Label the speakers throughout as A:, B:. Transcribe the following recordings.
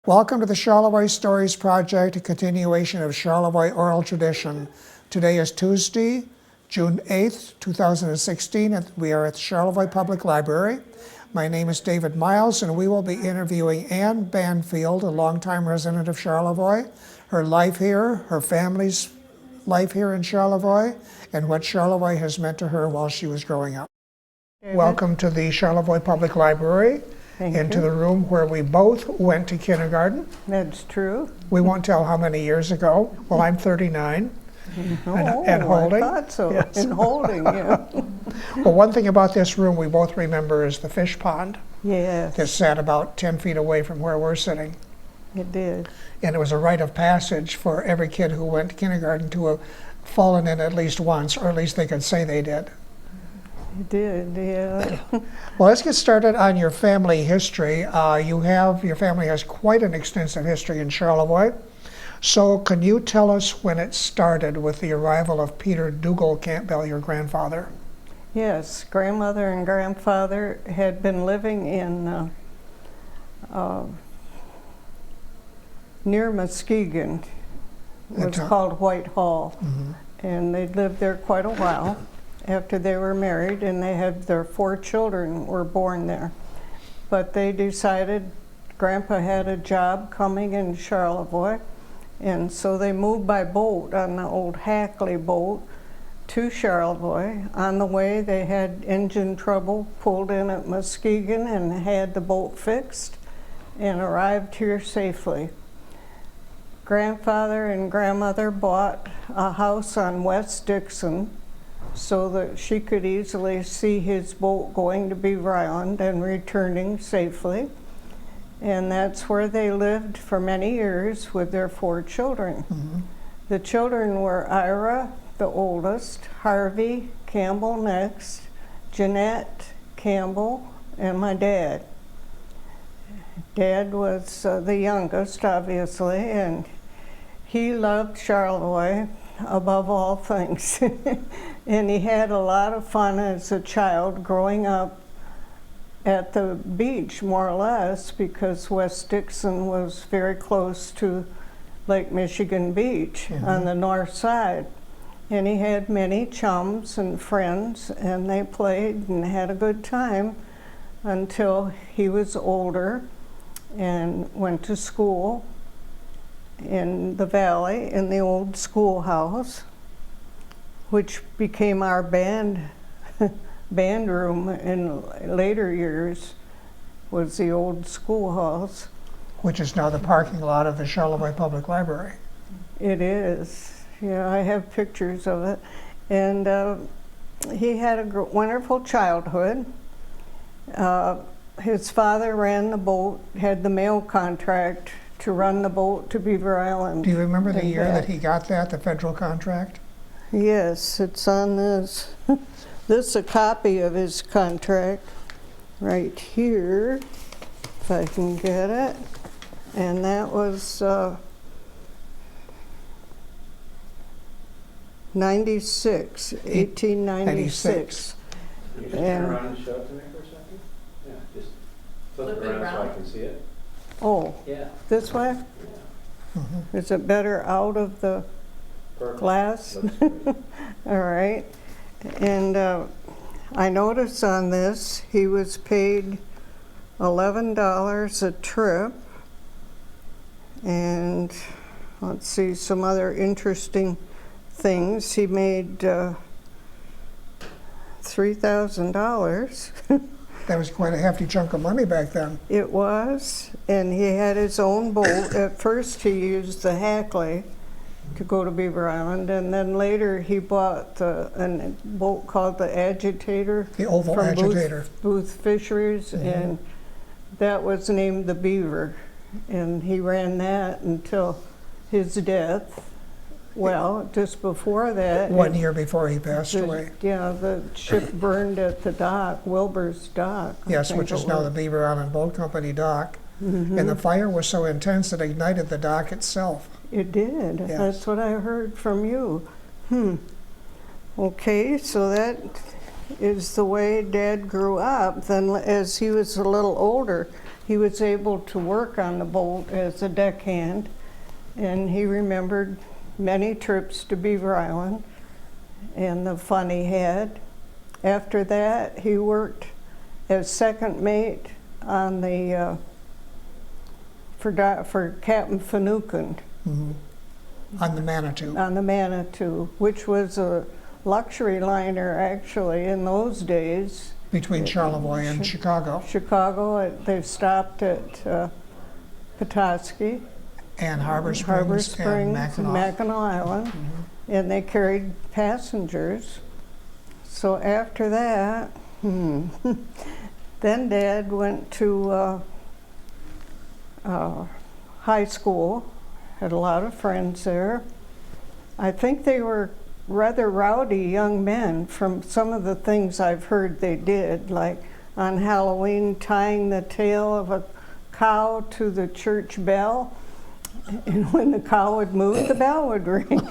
A: Welcome to the Charlevoix Stories Project, a continuation of Charlevoix oral tradition. Today is Tuesday, June 8th, 2016, and we are at the Charlevoix Public Library. My name is David Miles, and we will be interviewing Anne Bandfield, a longtime resident of Charlevoix, her life here, her family's life here in Charlevoix, and what Charlevoix has meant to her while she was growing up.
B: David.
A: Welcome to the Charlevoix Public Library.
B: Thank
A: Into
B: you.
A: the room where we both went to kindergarten.
B: That's true.
A: We won't tell how many years ago. Well, I'm 39 and holding.
B: I thought so.
A: Yes.
B: And holding, yeah.
A: Well, one thing about this room we both remember is the fish pond that
B: Yes,
A: sat about 10 feet away from where we're sitting.
B: it did.
A: And it was a rite of passage for every kid who went to kindergarten to have fallen in at least once, or at least they could say they did.
B: It did, yeah.
A: Well, let's get started on your family history. Your family has quite an extensive history in Charlevoix. So can you tell us when it started with the arrival of Peter Dougal Campbell, your grandfather?
B: Yes, grandmother and grandfather had been living in near Muskegon. It was called Whitehall.
A: Mm-hmm.
B: And they'd lived there quite a while after they were married, and they had their 4 children were born there. But they decided Grandpa had a job coming in Charlevoix, and so they moved by boat on the old Hackley boat to Charlevoix. On the way, they had engine trouble, pulled in at Muskegon and had the boat fixed and arrived here safely. Grandfather and grandmother bought a house on West Dixon so that she could easily see his boat going to Beaver Island and returning safely. And that's where they lived for many years with their 4 children.
A: Mm-hmm.
B: The children were Ira, the oldest, Harvey Campbell next, Jeanette Campbell, and my dad. Dad was the youngest, obviously, and he loved Charlevoix above all things. And he had a lot of fun as a child growing up at the beach, more or less, because West Dixon was very close to Lake Michigan Beach on the north side. And he had many chums and friends, and they played and had a good time until he was older and went to school in the valley in the old schoolhouse, which became our band room in later years, was the old schoolhouse.
A: Which is now the parking lot of the Charlevoix Public Library.
B: It is. Yeah, I have pictures of it. And he had a wonderful childhood. His father ran the boat, had the mail contract to run the boat to Beaver Island.
A: Do you remember the
B: and
A: year
B: back.
A: that he got that, the federal contract?
B: Yes, it's on this. This is a copy of his contract right here, if I can get it. And that was 1896.
C: Can you just turn around and show it to me for a second? Yeah, just flip it around so I can see it.
B: Oh,
C: Yeah.
B: this way?
C: Yeah.
A: Mm-hmm.
B: Is it better out of the
C: Perfect.
B: glass?
C: Looks great.
B: All right. And I noticed on this he was paid $11 a trip. And let's see, some other interesting things. He made $3,000.
A: That was quite a hefty chunk of money back then.
B: It was, and he had his own boat. At first he used the Hackley to go to Beaver Island, and then later he bought a boat called the Agitator.
A: The Oval
B: from
A: Agitator.
B: Booth Fisheries, and that was named the Beaver. And he ran that until his death. Well, just before that.
A: 1 year before he passed away.
B: Yeah, the ship burned at the dock, Wilbur's dock. I
A: Yes,
B: think
A: which is
B: it
A: now
B: was.
A: the Beaver Island Boat Company dock.
B: Mhm.
A: And the fire was so intense it ignited the dock itself.
B: It did.
A: Yes.
B: That's what I heard from you. Okay, so that is the way Dad grew up. Then as he was a little older, he was able to work on the boat as a deckhand, and he remembered many trips to Beaver Island and the fun he had. After that, he worked as second mate on the for Captain Finucane.
A: Mm-hmm. On the Manitou.
B: On the Manitou, which was a luxury liner actually in those days.
A: Between Charlevoix and Chicago.
B: Chicago, they stopped at Petoskey.
A: And Harbor Springs and
B: Mackinac Island.
A: Mm-hmm.
B: And they carried passengers. So after that, then Dad went to high school, had a lot of friends there. I think they were rather rowdy young men from some of the things I've heard they did, like on Halloween tying the tail of a cow to the church bell, and when the cow would move, the bell would ring,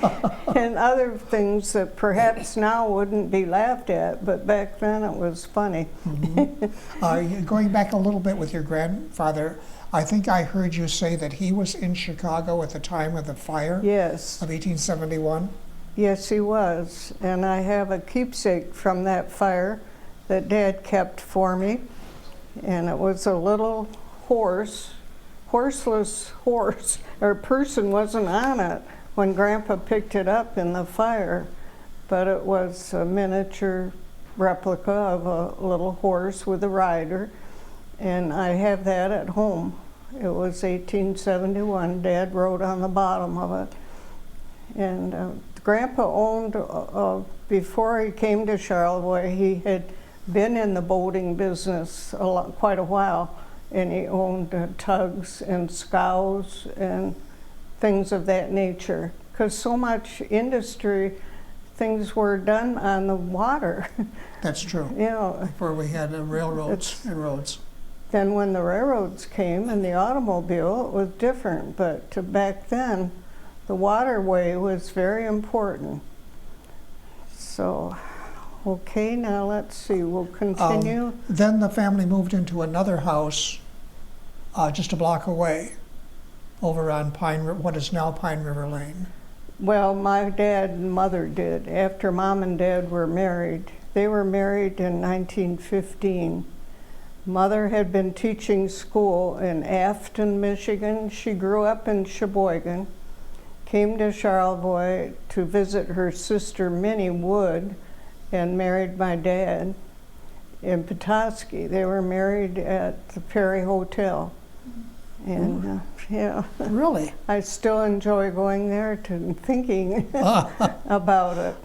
B: and other things that perhaps now wouldn't be laughed at, but back then it was funny.
A: Mm-hmm. Going back a little bit with your grandfather, I think I heard you say that he was in Chicago at the time of the fire.
B: Yes.
A: Of 1871.
B: Yes, he was, and I have a keepsake from that fire that Dad kept for me, and it was a little horseless horse, or a person wasn't on it when Grandpa picked it up in the fire, but it was a miniature replica of a little horse with a rider, and I have that at home. It was 1871. Dad wrote on the bottom of it. And Grandpa owned, before he came to Charlevoix, he had been in the boating business quite a while, and he owned tugs and scows and things of that nature. Because so much industry, things were done on the water.
A: That's true.
B: You know,
A: before we had railroads and roads.
B: Then when the railroads came and the automobile, it was different. But back then, the waterway was very important. So, okay, now let's see, we'll continue.
A: Then the family moved into another house just a block away, over on what is now Pine River Lane.
B: Well, my dad and mother did. After Mom and Dad were married, they were married in 1915. Mother had been teaching school in Afton, Michigan. She grew up in Sheboygan, came to Charlevoix to visit her sister Minnie Wood, and married my dad in Petoskey. They were married at the Perry Hotel. And yeah.
A: Really?
B: I still enjoy going there and thinking about it.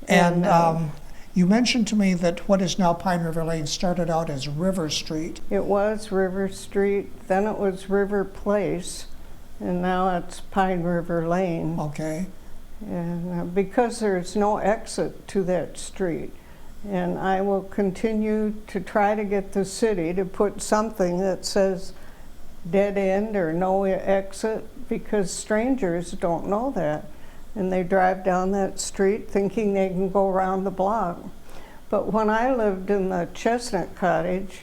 A: And you mentioned to me that what is now Pine River Lane started out as River Street.
B: It was River Street, then it was River Place, and now it's Pine River Lane.
A: Okay.
B: And because there's no exit to that street, and I will continue to try to get the city to put something that says dead end or no exit, because strangers don't know that. And they drive down that street thinking they can go around the block. But when I lived in the Chestnut Cottage,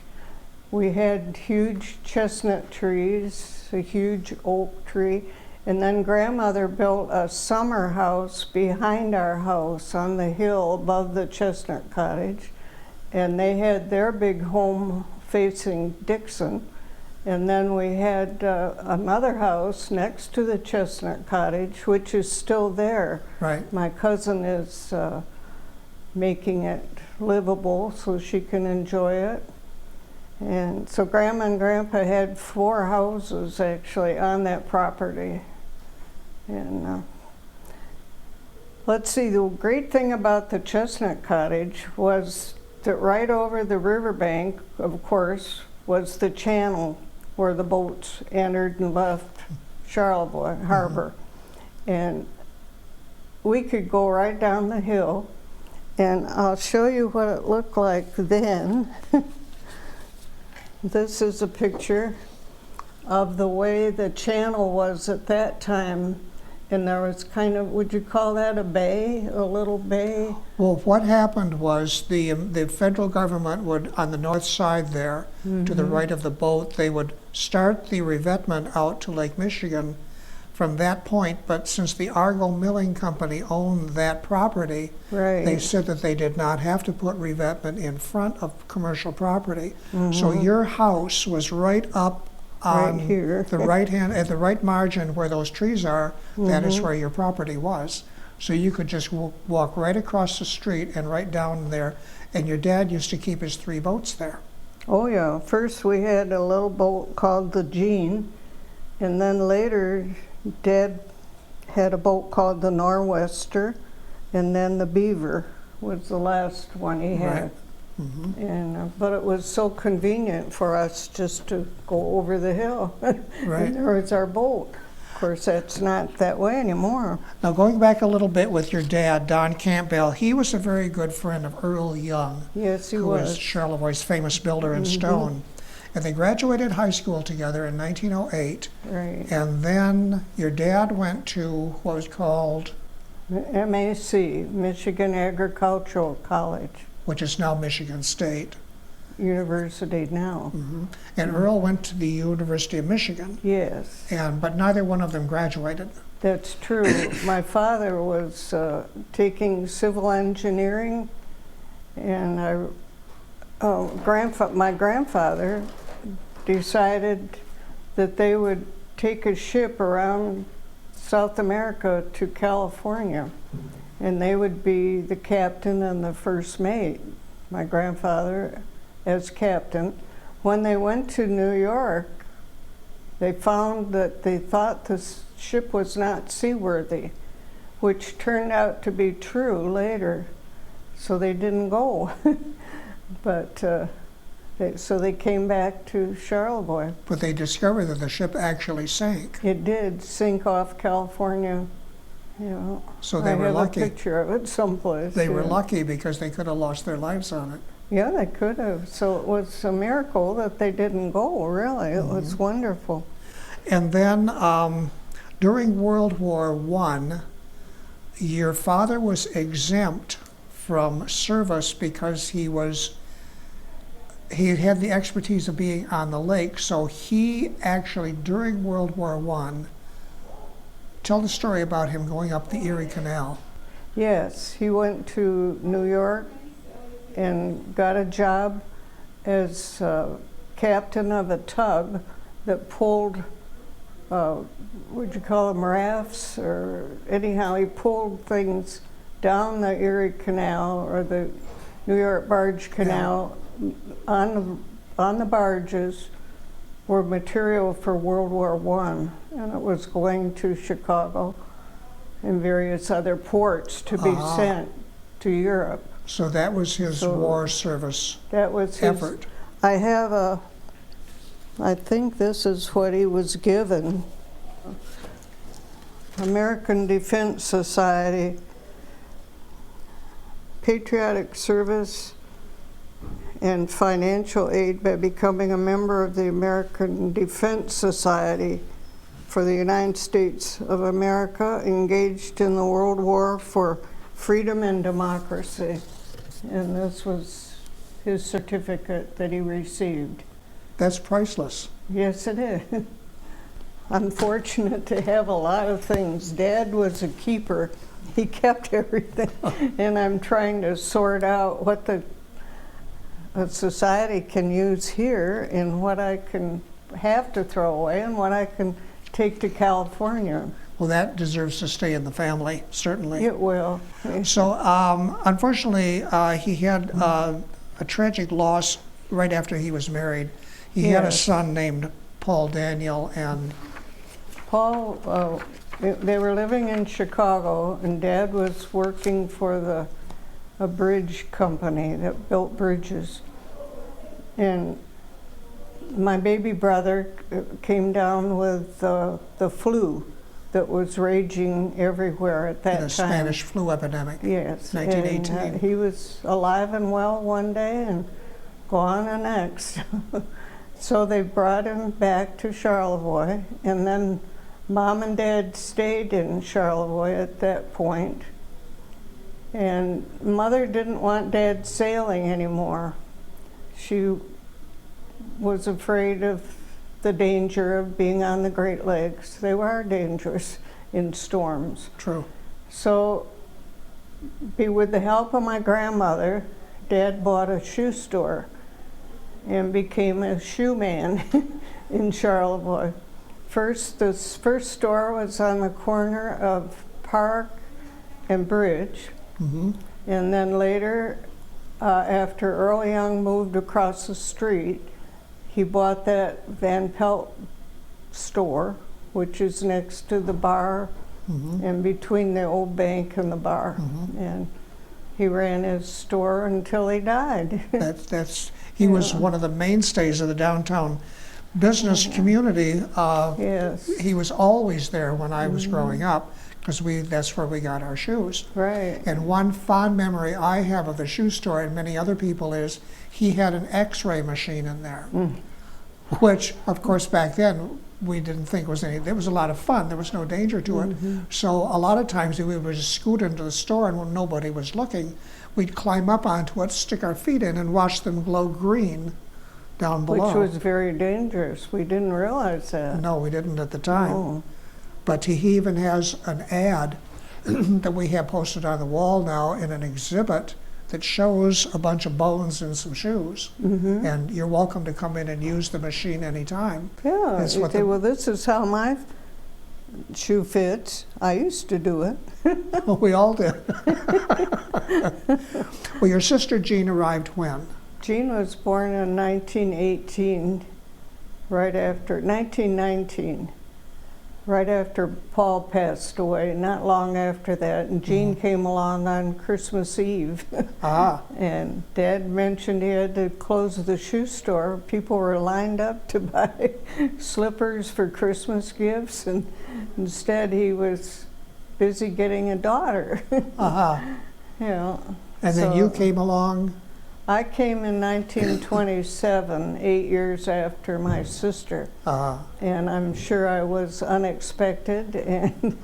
B: we had huge chestnut trees, a huge oak tree, and then Grandmother built a summer house behind our house on the hill above the Chestnut Cottage. And they had their big home facing Dixon. And then we had another house next to the Chestnut Cottage, which is still there.
A: Right.
B: My cousin is making it livable so she can enjoy it. And so Grandma and Grandpa had 4 houses actually on that property. And let's see, the great thing about the Chestnut Cottage was that right over the riverbank, of course, was the channel where the boats entered and left Charlevoix Harbor. And we could go right down the hill, and I'll show you what it looked like then. This is a picture of the way the channel was at that time. And there was kind of, would you call that a bay, a little bay?
A: Well, what happened was the federal government would, on the north side there, to the right of the boat, they would start the revetment out to Lake Michigan from that point, but since the Argo Milling Company owned that property,
B: Right.
A: they said that they did not have to put revetment in front of commercial property. So your house was right up on
B: Right here.
A: the right hand, at the right margin where those trees are, that is where your property was. So you could just walk right across the street and right down there, and your dad used to keep his 3 boats there.
B: Oh yeah, first we had a little boat called the Jean, and then later Dad had a boat called the Nor'wester, and then the Beaver was the last one he had.
A: Right.
B: And but it was so convenient for us just to go over the hill.
A: Right.
B: And there was our boat. Of course, that's not that way anymore.
A: Now, going back a little bit with your dad, Don Campbell, he was a very good friend of Earl Young,
B: Yes, he
A: who was
B: was.
A: Charlevoix's famous builder in stone. And they graduated high school together in 1908.
B: Right.
A: And then your dad went to what was called,
B: MAC, Michigan Agricultural College,
A: which is now Michigan State.
B: University now.
A: And Earl went to the University of Michigan.
B: Yes.
A: But neither one of them graduated.
B: That's true. My father was taking civil engineering, and my grandfather decided that they would take a ship around South America to California, and they would be the captain and the first mate. My grandfather as captain. When they went to New York, they found that they thought the ship was not seaworthy, which turned out to be true later. So they didn't go. But so they came back to Charlevoix.
A: But they discovered that the ship actually sank.
B: It did sink off California. You know,
A: So they were
B: I have
A: lucky.
B: a picture of it someplace.
A: They were
B: yeah.
A: lucky because they could have lost their lives on it.
B: Yeah, they could have. So it was a miracle that they didn't go, really. It was wonderful.
A: And then during World War I, your father was exempt from service because he had the expertise of being on the lake. So he actually, during World War I, tell the story about him going up the Erie Canal.
B: Yes, he went to New York and got a job as captain of a tug that pulled, would you call them rafts? Or anyhow, he pulled things down the Erie Canal or the New York Barge Canal. On the barges were material for World War I, and it was going to Chicago and various other ports to be sent to Europe.
A: So that was his war service
B: That was his
A: effort.
B: I think this is what he was given. American Defense Society, patriotic service and financial aid by becoming a member of the American Defense Society for the United States of America, engaged in the World War for freedom and democracy. And this was his certificate that he received.
A: That's priceless.
B: Yes, it is. I'm fortunate to have a lot of things. Dad was a keeper. He kept everything. And I'm trying to sort out what the society can use here and what I can have to throw away and what I can take to California.
A: Well, that deserves to stay in the family, certainly.
B: It will.
A: So, unfortunately, he had a tragic loss right after he was married. He had a
B: Yes.
A: son named Paul Daniel, and
B: Paul, they were living in Chicago, and Dad was working for a bridge company that built bridges. And my baby brother came down with the flu that was raging everywhere at that
A: the
B: time.
A: Spanish flu epidemic.
B: Yes.
A: 1918.
B: And, he was alive and well one day and gone the next. So they brought him back to Charlevoix, and then Mom and Dad stayed in Charlevoix at that point, and Mother didn't want Dad sailing anymore. She was afraid of the danger of being on the Great Lakes. They were dangerous in storms.
A: True.
B: So, with the help of my grandmother, Dad bought a shoe store and became a shoe man in Charlevoix. This first store was on the corner of Park and Bridge.
A: Mm-hmm.
B: And then later, after Earl Young moved across the street, he bought that Van Pelt store, which is next to the bar
A: Mm-hmm.
B: and between the old bank and the bar.
A: Mm-hmm.
B: And he ran his store until he died.
A: He was one of the mainstays of the downtown business community.
B: Yes.
A: He was always there when I was growing up, because that's where we got our shoes.
B: Right.
A: And one fond memory I have of the shoe store, and many other people, is he had an X-ray machine in there, which, of course, back then we didn't think was any. There was a lot of fun. There was no danger to it. So a lot of times we would just scoot into the store, and when nobody was looking, we'd climb up onto it, stick our feet in, and watch them glow green down below.
B: Which was very dangerous. We didn't realize that.
A: No, we didn't at the time.
B: No.
A: But he even has an ad that we have posted on the wall now in an exhibit that shows a bunch of bones and some shoes.
B: Mm-hmm.
A: And you're welcome to come in and use the machine anytime.
B: Yeah,
A: That's
B: you
A: what
B: say, well, this is how my shoe fits. I used to do it.
A: We all did. Well, your sister Jean arrived when?
B: Jean was born in 1918, 1919, right after Paul passed away, not long after that. And Jean came along on Christmas Eve.
A: Ah,
B: And Dad mentioned he had to close the shoe store. People were lined up to buy slippers for Christmas gifts, and instead he was busy getting a daughter.
A: uh-huh.
B: You know.
A: And then
B: So
A: you came along.
B: I came in 1927, 8 years after my sister. And I'm sure I was unexpected, and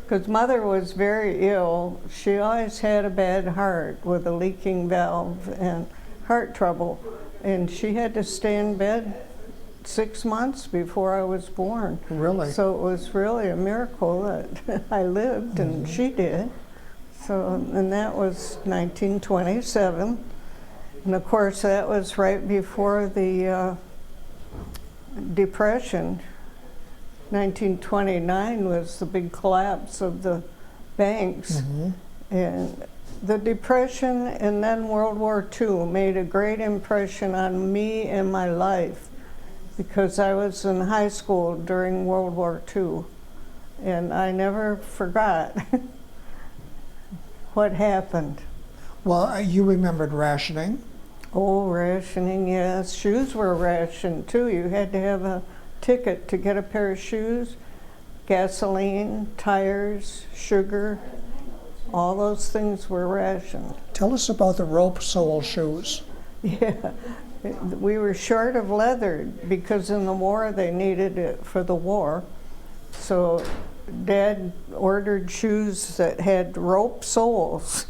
B: because Mother was very ill. She always had a bad heart with a leaking valve and heart trouble, and she had to stay in bed 6 months before I was born.
A: Really?
B: So it was really a miracle that I lived and she did. So, and that was 1927. And of course, that was right before the Depression. 1929 was the big collapse of the banks.
A: Mm-hmm.
B: And the Depression and then World War II made a great impression on me and my life, because I was in high school during World War II. And I never forgot what happened.
A: Well, you remembered rationing.
B: Oh, rationing, yes. Shoes were rationed too. You had to have a ticket to get a pair of shoes. Gasoline, tires, sugar, all those things were rationed.
A: Tell us about the rope sole shoes.
B: Yeah, we were short of leather because in the war they needed it for the war. So Dad ordered shoes that had rope soles.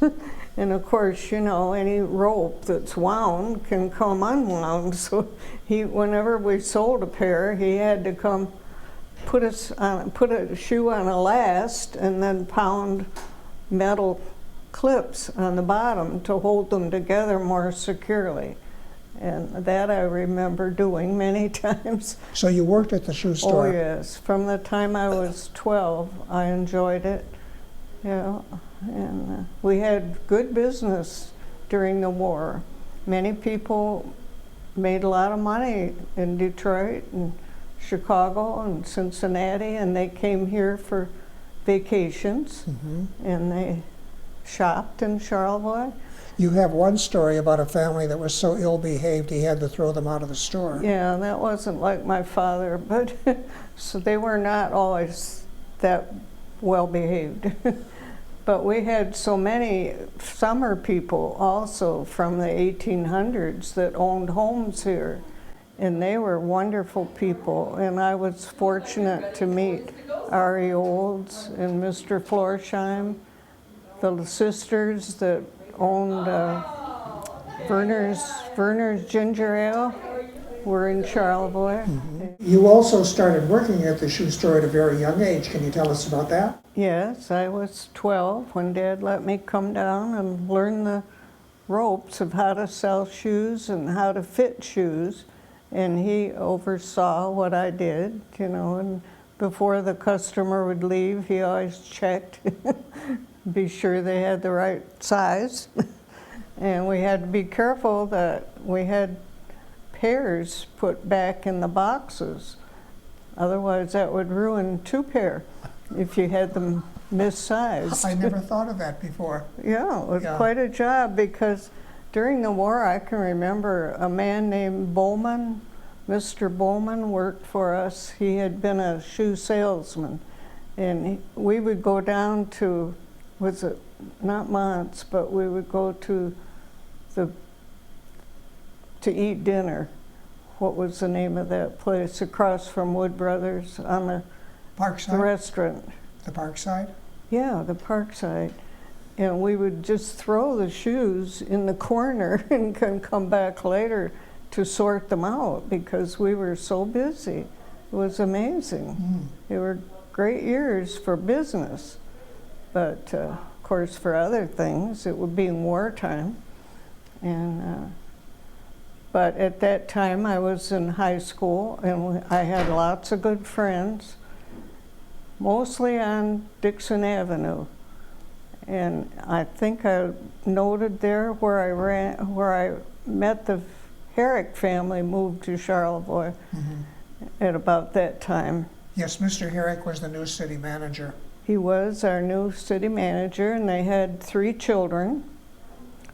B: And of course, you know, any rope that's wound can come unwound. So whenever we sold a pair, he had to come put a shoe on a last and then pound metal clips on the bottom to hold them together more securely. And that I remember doing many times.
A: So you worked at the shoe store.
B: Oh yes, from the time I was 12, I enjoyed it. Yeah, and we had good business during the war. Many people made a lot of money in Detroit and Chicago and Cincinnati, and they came here for vacations, and they shopped in Charlevoix.
A: You have one story about a family that was so ill-behaved he had to throw them out of the store.
B: Yeah, that wasn't like my father, but so they were not always that well-behaved. But we had so many summer people also from the 1800s that owned homes here. And they were wonderful people, and I was fortunate to meet Ari Olds and Mr. Florsheim, the sisters that owned Verner's Ginger Ale were in Charlevoix.
A: You also started working at the shoe store at a very young age. Can you tell us about that?
B: Yes, I was 12 when Dad let me come down and learn the ropes of how to sell shoes and how to fit shoes. And he oversaw what I did, you know, and before the customer would leave, he always checked, be sure they had the right size. And we had to be careful that we had pairs put back in the boxes. Otherwise, that would ruin 2 pair if you had them missized.
A: I never thought of that before.
B: Yeah, it was quite a job because during the war, I can remember a man named Bowman. Mr. Bowman worked for us. He had been a shoe salesman. And we would go down to, was it not Mont's, but we would go to eat dinner. What was the name of that place? Across from Wood Brothers on the
A: Parkside?
B: restaurant.
A: The Parkside?
B: Yeah, the Parkside. And we would just throw the shoes in the corner and can come back later to sort them out because we were so busy. It was amazing. They were great years for business. But of course, for other things, it would be in wartime. And but at that time, I was in high school, and I had lots of good friends, mostly on Dixon Avenue. And I think I noted there where I met the Herrick family, moved to Charlevoix at about that time.
A: Yes, Mr. Herrick was the new city manager.
B: He was our new city manager, and they had 3 children,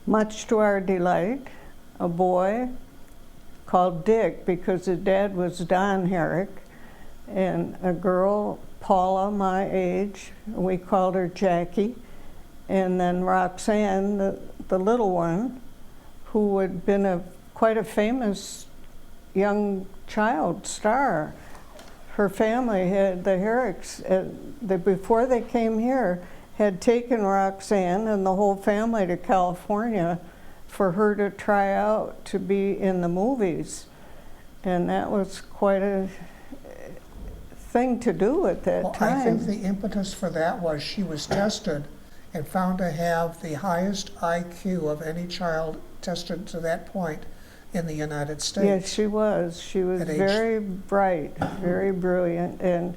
B: much to our delight. A boy called Dick, because his dad was Don Herrick, and a girl, Paula, my age, we called her Jackie, and then Roxanne, the little one, who had been quite a famous young child star. Her family had, the Herricks, before they came here, had taken Roxanne and the whole family to California for her to try out to be in the movies. And that was quite a thing to do at that time.
A: I think the impetus for that was she was tested and found to have the highest IQ of any child tested to that point in the United States.
B: Yes, she was. She was very bright, very brilliant, and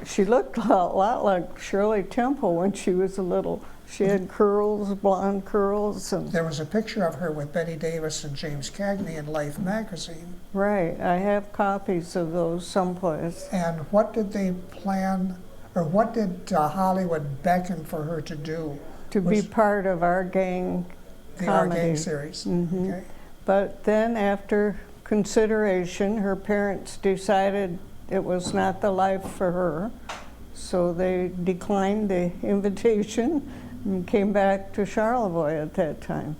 B: she looked a lot like Shirley Temple when she was a little. She had curls, blonde curls. And
A: there was a picture of her with Betty Davis and James Cagney in Life magazine.
B: Right, I have copies of those someplace.
A: And what did they plan, or what did Hollywood beckon for her to do?
B: To be part of Our Gang
A: the
B: comedy.
A: Our Gang series. Okay.
B: But then after consideration, her parents decided it was not the life for her. So they declined the invitation and came back to Charlevoix at that time.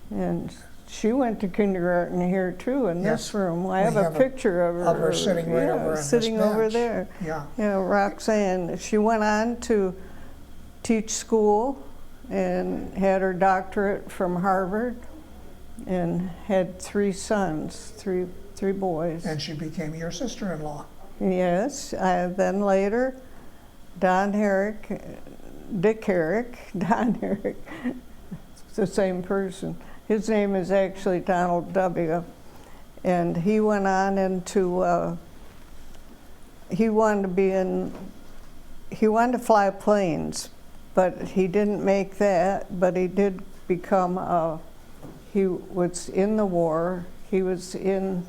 B: And she went to kindergarten here too, in this room. I have a picture of her.
A: Of her sitting right over on this
B: sitting over
A: bench.
B: there.
A: Yeah.
B: Yeah, Roxanne. She went on to teach school and had her doctorate from Harvard and had 3 sons, three boys.
A: And she became your sister-in-law.
B: Yes, then later, Don Herrick, Dick Herrick, Don Herrick, it's the same person. His name is actually Donald W. And he went on into, he wanted to fly planes, but he didn't make that, but he did become, he was in the war. He was in,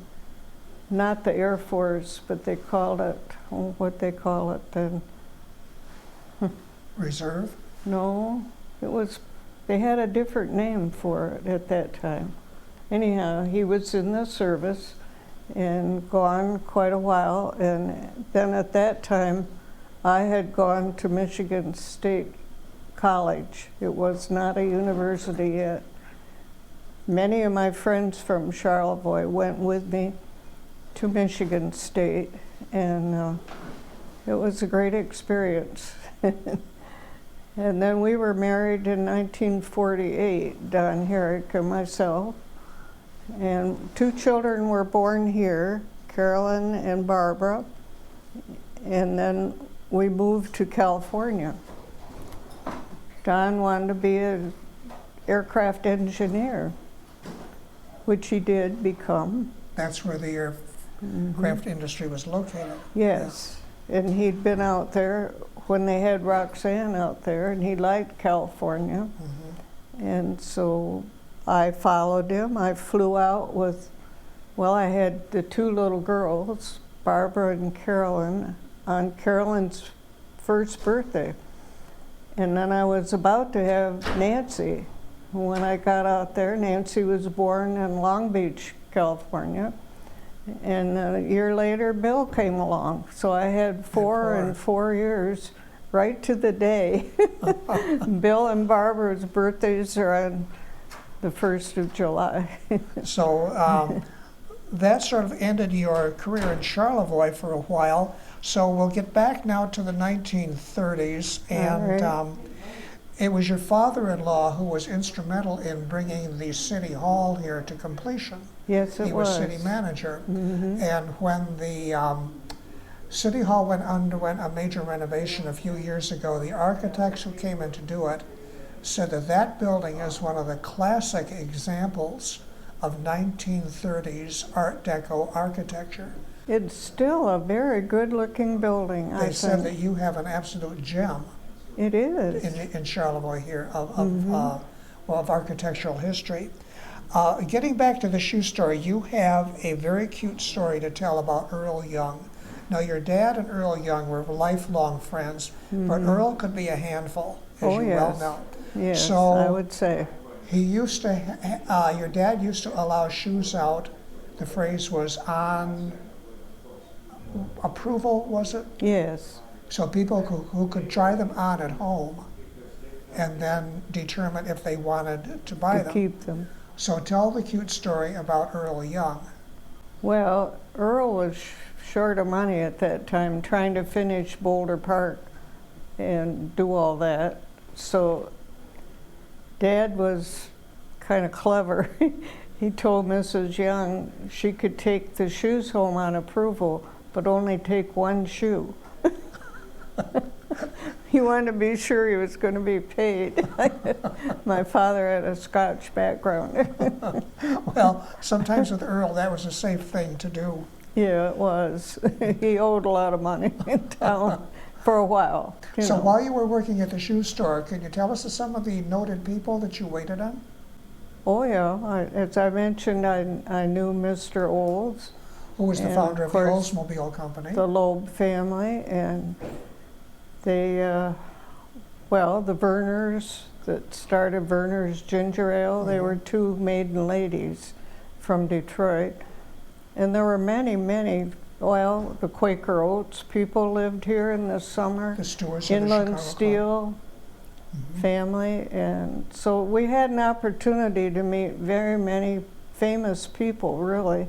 B: not the Air Force, but they called it, what they call it then.
A: Reserve?
B: No, it was, they had a different name for it at that time. Anyhow, he was in the service and gone quite a while, and then at that time, I had gone to Michigan State College. It was not a university yet. many of my friends from Charlevoix went with me to Michigan State, and it was a great experience. And then we were married in 1948, Don Herrick and myself, and 2 children were born here, Carolyn and Barbara, and then we moved to California. Don wanted to be an aircraft engineer, which he did become.
A: That's where the aircraft industry was located.
B: Yes, and he'd been out there when they had Roxanne out there, and he liked California. And so I followed him. I flew out with, well, I had the 2 little girls, Barbara and Carolyn, on Carolyn's first birthday. And then I was about to have Nancy. When I got out there, Nancy was born in Long Beach, California. And a year later, Bill came along. So I had 4 in 4 years, right to the day. Bill and Barbara's birthdays are on the 1st of July.
A: So that sort of ended your career in Charlevoix for a while. So we'll get back now to the 1930s, and it was your father-in-law who was instrumental in bringing the city hall here to completion.
B: Yes, it was.
A: He was city manager. And when the city hall underwent a major renovation a few years ago, the architects who came in to do it said that that building is one of the classic examples of 1930s Art Deco architecture.
B: It's still a very good-looking building, I think.
A: They said that you have an absolute gem.
B: It is.
A: In Charlevoix here of architectural history. Getting back to the shoe story, you have a very cute story to tell about Earl Young. Now, your dad and Earl Young were lifelong friends, but Earl could be a handful, as you well know.
B: Yes,
A: so
B: I would say.
A: He used to, your dad used to allow shoes out. The phrase was on approval, was it?
B: Yes.
A: So people who could try them on at home and then determine if they wanted to buy them.
B: Keep them.
A: So tell the cute story about Earl Young.
B: Well, Earl was short of money at that time, trying to finish Boulder Park and do all that. So Dad was kind of clever. He told Mrs. Young she could take the shoes home on approval, but only take 1 shoe. He wanted to be sure he was going to be paid. My father had a Scotch background.
A: Well, sometimes with Earl, that was a safe thing to do.
B: Yeah, it was. He owed a lot of money in town for a while.
A: So while you were working at the shoe store, can you tell us of some of the noted people that you waited on?
B: Oh, yeah. As I mentioned, I knew Mr. Olds.
A: Who was the founder of the Oldsmobile Company?
B: The Loeb family, and they, well, the Verners that started Verner's Ginger Ale, they were 2 maiden ladies from Detroit. And there were many, many, well, the Quaker Oats people lived here in the summer.
A: The stewards of the
B: Inland
A: Chicago
B: Steel family, and so we had an opportunity to meet very many famous people, really,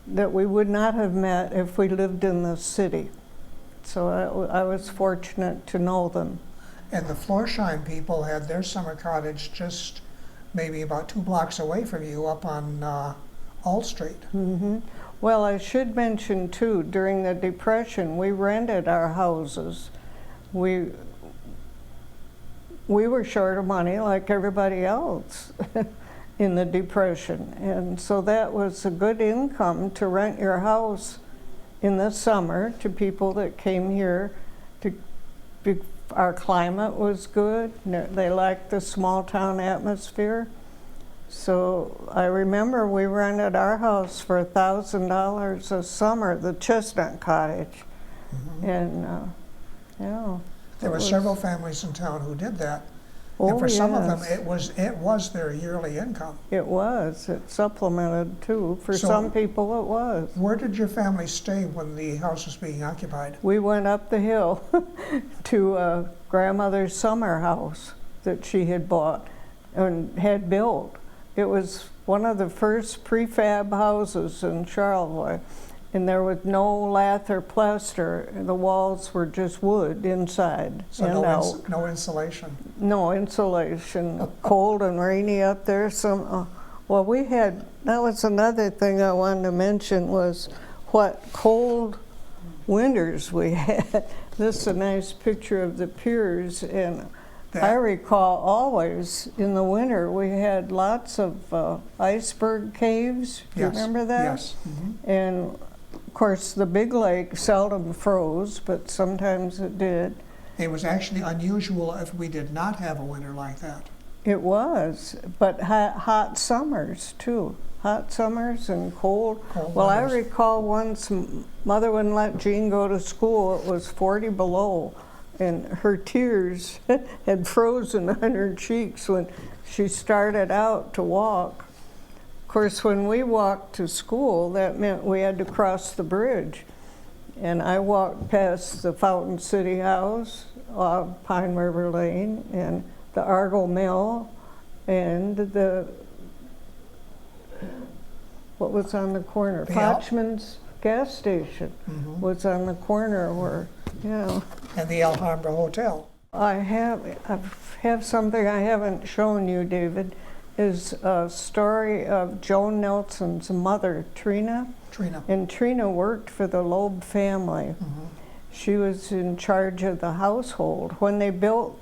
B: that we would not have met if we lived in the city. So I was fortunate to know them.
A: And the Florsheim people had their summer cottage just maybe about 2 blocks away from you up on All Street.
B: Well, I should mention too, during the Depression, we rented our houses. We were short of money like everybody else in the Depression. And so that was a good income to rent your house in the summer to people that came here. Our climate was good. They liked the small town atmosphere. So I remember we rented our house for $1,000 a summer, the Chestnut Cottage. And yeah.
A: There were several families in town who did that.
B: Oh,
A: and for some of them,
B: yes.
A: it was their yearly income.
B: It was. It supplemented too. For
A: So-
B: some people, it was.
A: Where did your family stay when the house was being occupied?
B: We went up the hill to grandmother's summer house that she had bought and had built. It was one of the first prefab houses in Charlevoix, and there was no lath or plaster. The walls were just wood inside
A: So
B: and out.
A: no insulation.
B: No insulation, cold and rainy up there. Well, we had, that was another thing I wanted to mention, was what cold winters we had. This is a nice picture of the piers, and I recall always in the winter we had lots of iceberg caves. Do you remember that?
A: Yes.
B: And of course the big lake seldom froze, but sometimes it did.
A: It was actually unusual if we did not have a winter like that.
B: It was, but hot summers too. Hot summers and cold. Well, I recall once Mother wouldn't let Jean go to school. It was 40 below, and her tears had frozen on her cheeks when she started out to walk. Of course, when we walked to school, that meant we had to cross the bridge. And I walked past the Fountain City House, Pine River Lane, and the Argo Mill, and what was on the corner? Fochman's gas station was on the corner where,
A: And the Alhambra Hotel.
B: I have something I haven't shown you, David, is a story of Joan Nelson's mother, Trina. And Trina worked for the Loeb family. She was in charge of the household when they built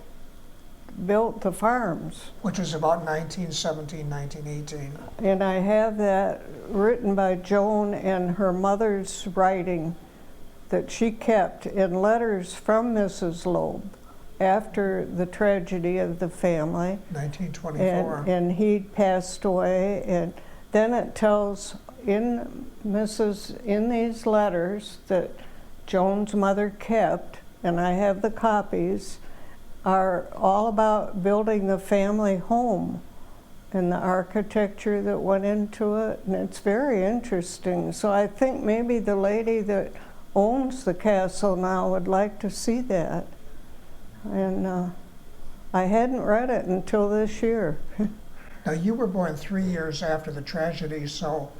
B: the farms.
A: Which was about 1917, 1918.
B: And I have that written by Joan and her mother's writing that she kept in letters from Mrs. Loeb after the tragedy of the family.
A: 1924.
B: And he passed away. And then it tells in these letters that Joan's mother kept, and I have the copies, are all about building the family home and the architecture that went into it, and it's very interesting. So I think maybe the lady that owns the castle now would like to see that. And I hadn't read it until this year.
A: Now, you were born 3 years after the tragedy, so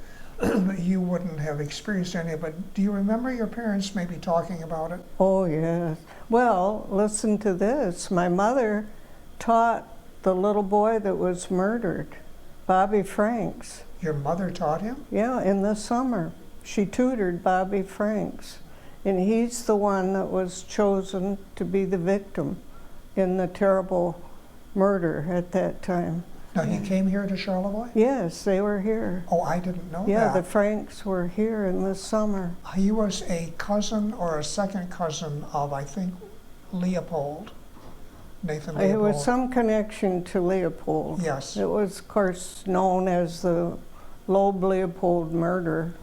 A: you wouldn't have experienced any of it. Do you remember your parents maybe talking about it?
B: Oh, yes. Well, listen to this. My mother taught the little boy that was murdered, Bobby Franks.
A: Your mother taught him?
B: Yeah, in the summer. She tutored Bobby Franks. And he's the one that was chosen to be the victim in the terrible murder at that time.
A: Now, he came here to Charlevoix?
B: Yes, they were here.
A: Oh, I didn't know that.
B: Yeah, the Franks were here in the summer.
A: He was a cousin or a second cousin of, I think, Leopold, Nathan Leopold.
B: It was some connection to Leopold.
A: Yes.
B: It was, of course, known as the Loeb-Leopold murder.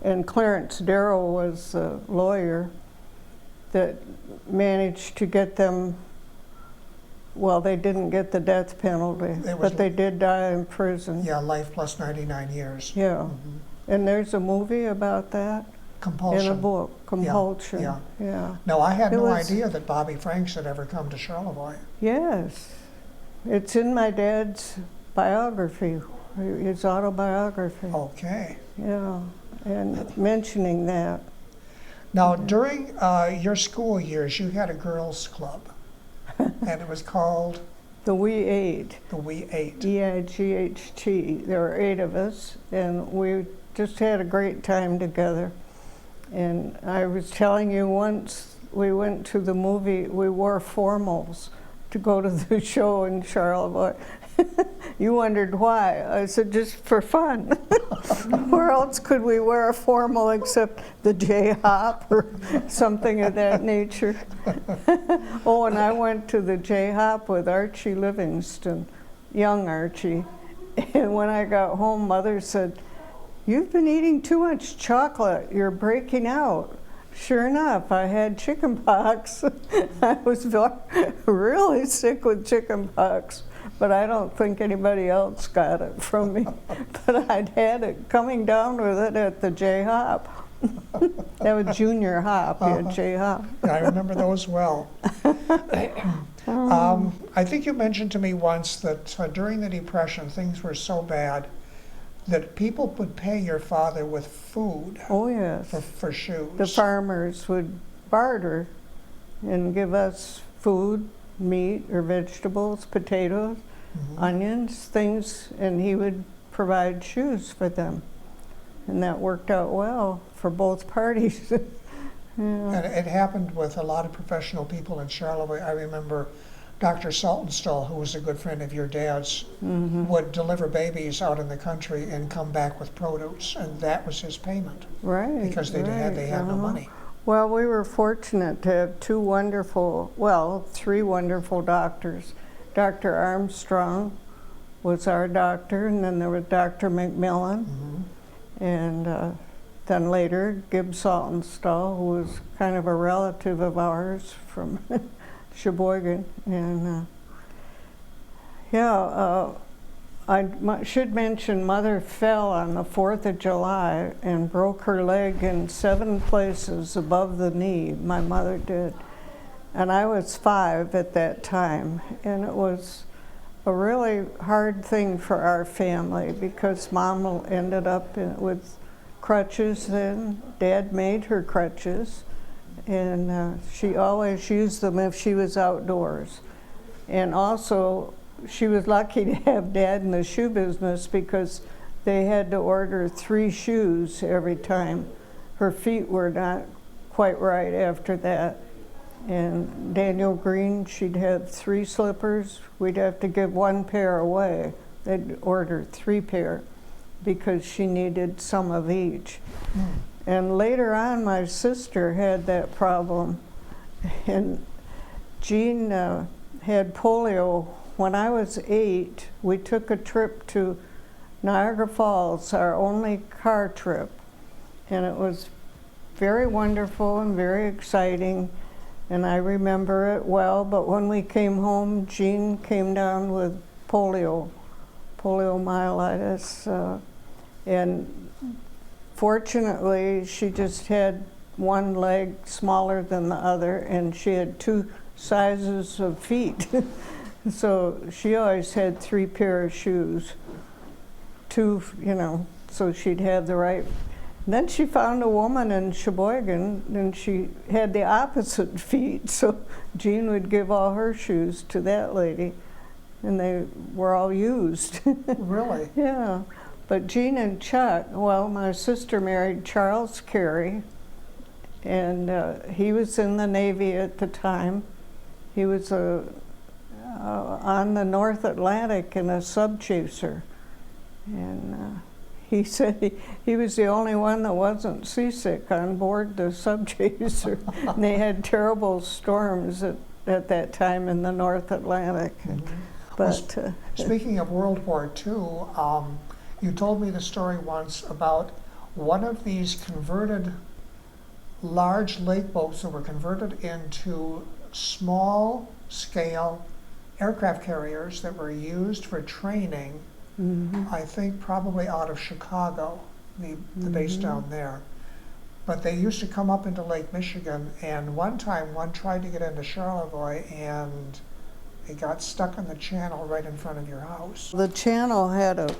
B: And Clarence Darrow was the lawyer that managed to get them. Well, they didn't get the death penalty, but they did die in prison.
A: Yeah, life plus 99 years.
B: Yeah. And there's a movie about that.
A: Compulsion.
B: In a book, Compulsion.
A: Yeah. No, I had no idea that Bobby Franks had ever come to Charlevoix.
B: Yes. It's in my dad's biography, his autobiography.
A: Okay.
B: Yeah, and mentioning that.
A: Now, during your school years, you had a girls' club. And it was called?
B: The We Eight.
A: The We Eight.
B: E-I-G-H-T. There were 8 of us, and we just had a great time together. And I was telling you, once we went to the movie, we wore formals to go to the show in Charlevoix. You wondered why. I said, just for fun. Where else could we wear a formal except the J-Hop or something of that nature? Oh, and I went to the J-Hop with Archie Livingston, young Archie. And when I got home, Mother said, "You've been eating too much chocolate. You're breaking out." Sure enough, I had chicken pox. I was really sick with chicken pox. But I don't think anybody else got it from me. But I'd had it coming down with it at the J-Hop. That was junior hop, you had J-Hop.
A: I remember those well. I think you mentioned to me once that during the Depression, things were so bad that people would pay your father with food
B: Oh, yes.
A: for shoes.
B: The farmers would barter and give us food, meat or vegetables, potatoes, onions, things, and he would provide shoes for them. And that worked out well for both parties.
A: And it happened with a lot of professional people in Charlevoix. I remember Dr. Saltonstall, who was a good friend of your dad's, would deliver babies out in the country and come back with produce, and that was his payment.
B: Right.
A: Because they had no money.
B: Well, we were fortunate to have three wonderful doctors. Dr. Armstrong was our doctor, and then there was Dr. McMillan, and then later Gibbs Saltonstall, who was kind of a relative of ours from Sheboygan. And I should mention Mother fell on the 4th of July and broke her leg in 7 places above the knee. My mother did. And I was 5 at that time. And it was a really hard thing for our family because Mom ended up with crutches then. Dad made her crutches. And she always used them if she was outdoors. And also, she was lucky to have Dad in the shoe business because they had to order 3 shoes every time. Her feet were not quite right after that. And Daniel Green, she'd have 3 slippers. We'd have to give 1 pair away. They'd order 3 pair because she needed some of each. And later on, my sister had that problem. And Jean had polio. When I was 8, we took a trip to Niagara Falls, our only car trip. And it was very wonderful and very exciting. And I remember it well, but when we came home, Jean came down with poliomyelitis. And fortunately, she just had one leg smaller than the other, and she had 2 sizes of feet. So she always had 3 pair of shoes, 2, so she'd have the right. And then she found a woman in Sheboygan, and she had the opposite feet, so Jean would give all her shoes to that lady, and they were all used.
A: Really?
B: Yeah. But Jean and Chuck, well, my sister married Charles Carey, and he was in the Navy at the time. He was on the North Atlantic in a subchaser. And he said he was the only one that wasn't seasick on board the subchaser. And they had terrible storms at that time in the North Atlantic. But
A: speaking of World War II, you told me the story once about one of these converted large lake boats that were converted into small-scale aircraft carriers that were used for training, I think probably out of Chicago, the base down there. But they used to come up into Lake Michigan, and one time one tried to get into Charlevoix, and it got stuck in the channel right in front of your house.
B: the channel had a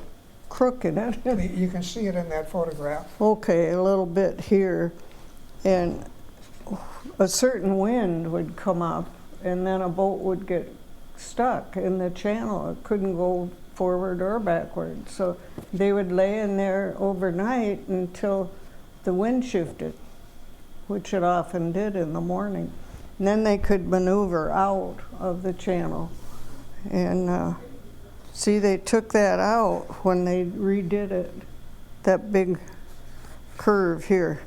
B: crook in it.
A: You can see it in that photograph.
B: Okay, a little bit here. And a certain wind would come up, and then a boat would get stuck in the channel. It couldn't go forward or backward. So they would lay in there overnight until the wind shifted, which it often did in the morning. And then they could maneuver out of the channel. And see, they took that out when they redid it, that big curve here.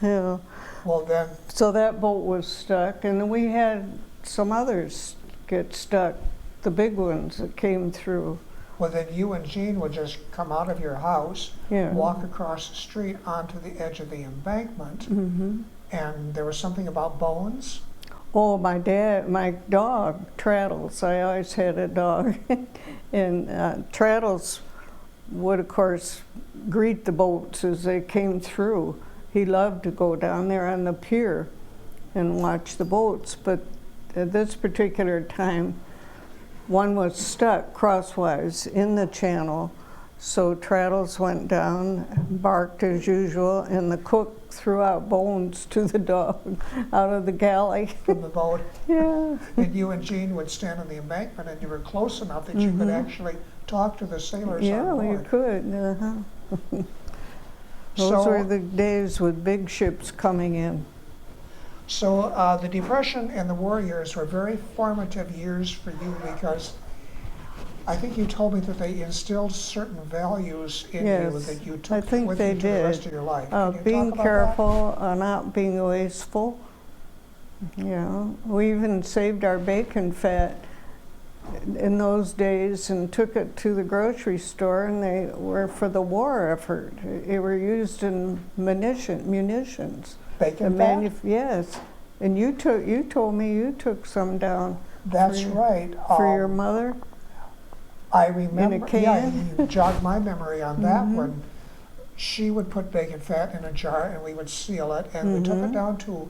B: Yeah.
A: Well then,
B: So that boat was stuck, and then we had some others get stuck, the big ones that came through.
A: well then you and Jean would just come out of your house,
B: Yeah.
A: walk across the street onto the edge of the embankment, and there was something about bones.
B: Oh, my dog, Traddles, I always had a dog. And Traddles would, of course, greet the boats as they came through. He loved to go down there on the pier and watch the boats, but at this particular time, one was stuck crosswise in the channel, So Traddles went down, barked as usual, and the cook threw out bones to the dog out of the galley.
A: From the boat.
B: Yeah.
A: And you and Jean would stand on the embankment, and you were close enough that you could actually talk to the sailors
B: Yeah,
A: on
B: you
A: board.
B: could. Uh-huh. Those
A: So-
B: were the days with big ships coming in.
A: So the Depression and the war years were very formative years for you because I think you told me that they instilled certain values in you
B: Yes,
A: that you
B: I
A: took
B: think
A: with
B: they
A: you to the rest
B: did.
A: of your life. Can you
B: Being
A: talk about
B: careful, not being wasteful. We even saved our bacon fat in those days and took it to the grocery store, and they were for the war effort. They were used in munitions.
A: that? Bacon fat?
B: Yes, and you told me you took some down
A: That's
B: for your-
A: right.
B: for your mother.
A: I remember,
B: can?
A: yeah, you jogged my memory on that
B: Mm-hmm.
A: one. She would put bacon fat in a jar and we would seal it, and we took
B: Mm-hmm.
A: it down to,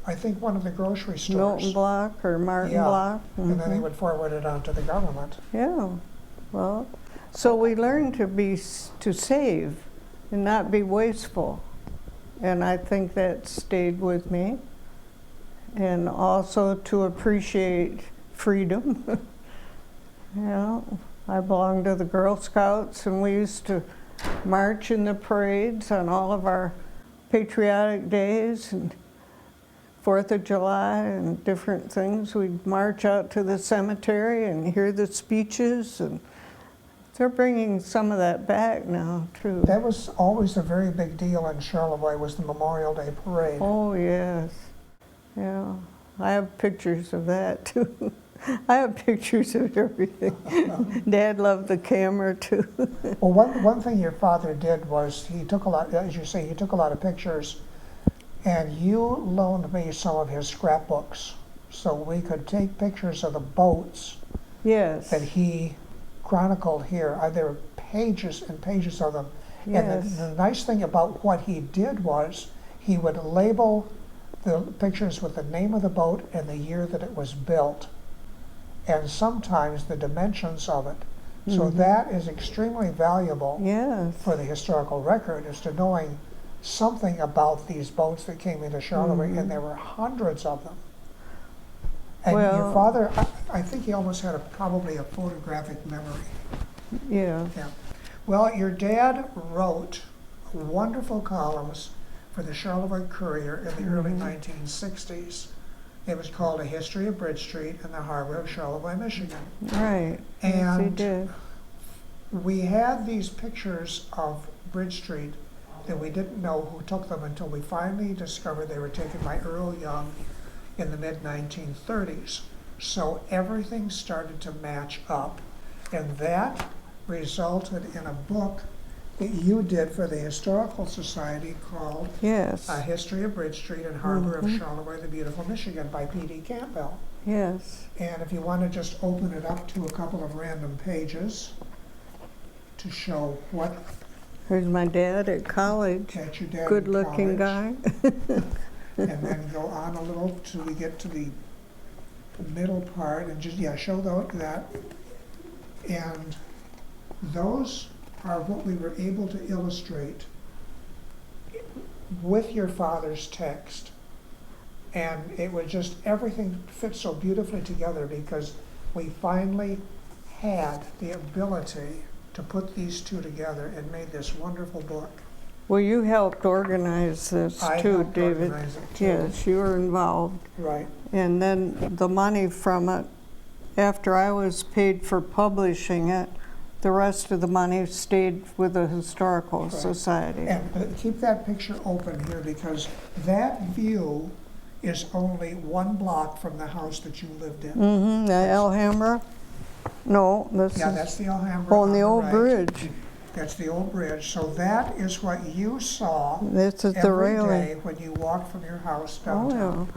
A: I think, one of the grocery stores.
B: Milton Block or Martin
A: Yeah,
B: Block.
A: And then they
B: Mhm.
A: would forward it on to the government.
B: Yeah, well, so we learned to save and not be wasteful, and I think that stayed with me, and also to appreciate freedom. I belonged to the Girl Scouts, and we used to march in the parades on all of our patriotic days and 4th of July and different things. We'd march out to the cemetery and hear the speeches, and they're bringing some of that back now, too.
A: That was always a very big deal in Charlevoix, was the Memorial Day Parade.
B: Oh, yes. Yeah. I have pictures of that, too. I have pictures of everything. Dad loved the camera, too.
A: Well, one thing your father did was he took a lot, as you say, he took a lot of pictures, and you loaned me some of his scrapbooks so we could take pictures of the boats
B: Yes.
A: that he chronicled here. There were pages and pages of them.
B: Yes.
A: And the nice thing about what he did was he would label the pictures with the name of the boat and the year that it was built, and sometimes the dimensions of it. So that is extremely valuable
B: Yes.
A: for the historical record, as to knowing something about these boats that came into Charlevoix, and there were hundreds of them. And your
B: Well-
A: father, I think he almost had probably a photographic memory.
B: Yeah.
A: Yeah. Well, your dad wrote wonderful columns for the Charlevoix Courier in the early 1960s. It was called A History of Bridge Street and the Harbor of Charlevoix, Michigan.
B: Right. Yes, he
A: And
B: did.
A: we had these pictures of Bridge Street that we didn't know who took them until we finally discovered they were taken by Earl Young in the mid-1930s. So everything started to match up, and that resulted in a book that you did for the Historical Society called
B: Yes.
A: A History of Bridge Street and Harbor of Charlevoix, the Beautiful Michigan by P.D. Campbell.
B: Yes.
A: And if you want to just open it up to a couple of random pages to show what
B: Here's my dad at college.
A: that your dad in
B: Good-looking
A: college,
B: guy.
A: and then go on a little till we get to the middle part, and just, yeah, show that. And those are what we were able to illustrate with your father's text. And it was just, everything fit so beautifully together because we finally had the ability to put these two together and made this wonderful book.
B: Well, you helped organize this
A: I
B: too,
A: helped
B: David.
A: organize it, too.
B: Yes, you were involved.
A: Right.
B: And then the money from it, after I was paid for publishing it, the rest of the money stayed with the Historical
A: Right.
B: Society.
A: And keep that picture open here because that view is only 1 block from the house that you lived in.
B: Mm-hmm, the Alhambra? No, this
A: Yeah,
B: is,
A: that's the Alhambra
B: oh,
A: on
B: and the old
A: right.
B: bridge.
A: That's the old bridge. So that is what you saw
B: This is the
A: every
B: railing.
A: day when you walked from your house
B: Oh,
A: downtown.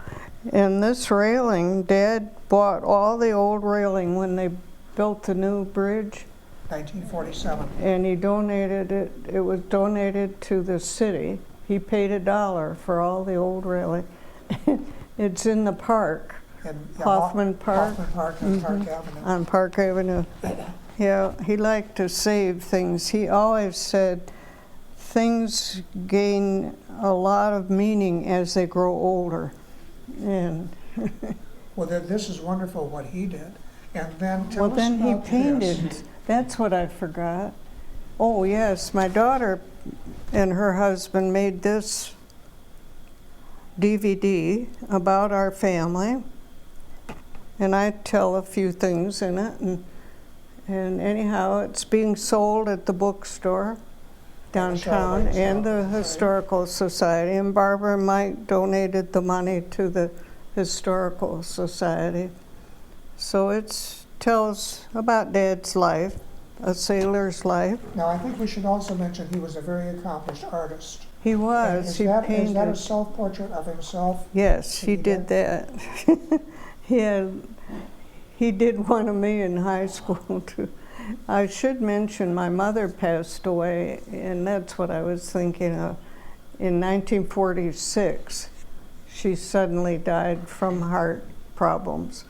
B: yeah. And this railing, Dad bought all the old railing when they built the new bridge,
A: 1947.
B: and he donated it. It was donated to the city. He paid $1 for all the old railing. It's in the park
A: And, yeah,
B: Hoffman Park.
A: Hoffman Park and Park Avenue.
B: on Park Avenue. Yeah, he liked to save things. He always said things gain a lot of meaning as they grow older. And
A: Well, this is wonderful what he did. And then tell
B: well,
A: us
B: then he
A: about
B: painted.
A: this.
B: That's what I forgot. Oh, yes, my daughter and her husband made this DVD about our family. And I tell a few things in it. And anyhow, it's being sold at the bookstore downtown and the Historical Society. And Barbara and Mike donated the money to the Historical Society. So it tells about Dad's life, a sailor's life.
A: Now, I think we should also mention he was a very accomplished artist.
B: He was.
A: Is
B: He
A: that
B: painted.
A: a self-portrait of himself?
B: Yes, he
A: He
B: did that. He did one of me in high school too. I should mention my mother passed away, and that's what I was thinking of. In 1946, she suddenly died from heart problems.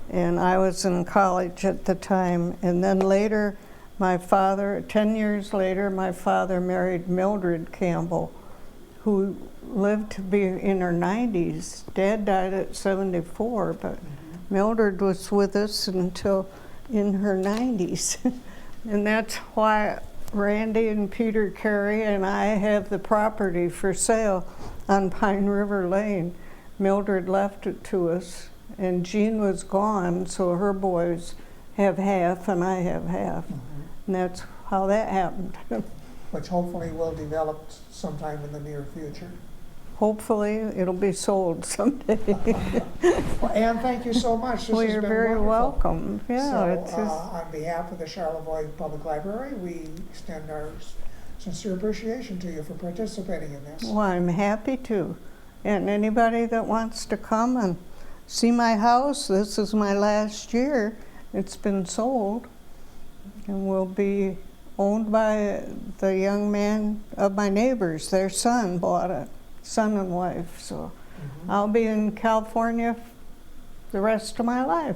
B: And I was in college at the time. And then later, my father, 10 years later, my father married Mildred Campbell, who lived to be in her 90s. Dad died at 74, but Mildred was with us until in her 90s. And that's why Randy and Peter Carey and I have the property for sale on Pine River Lane. Mildred left it to us, and Jean was gone, so her boys have half and I have half. And that's how that happened.
A: Which hopefully will develop sometime in the near future.
B: Hopefully, it'll be sold someday.
A: Well, Ann, thank you so much. This
B: Well,
A: has
B: you're
A: been
B: very
A: wonderful.
B: welcome. Yeah,
A: So,
B: it's just,
A: on behalf of the Charlevoix Public Library, we extend our sincere appreciation to you for participating in this.
B: well, I'm happy to. And anybody that wants to come and see my house, this is my last year. It's been sold and will be owned by the young man of my neighbors. Their son bought it, son and wife. So I'll be in California the rest of my life.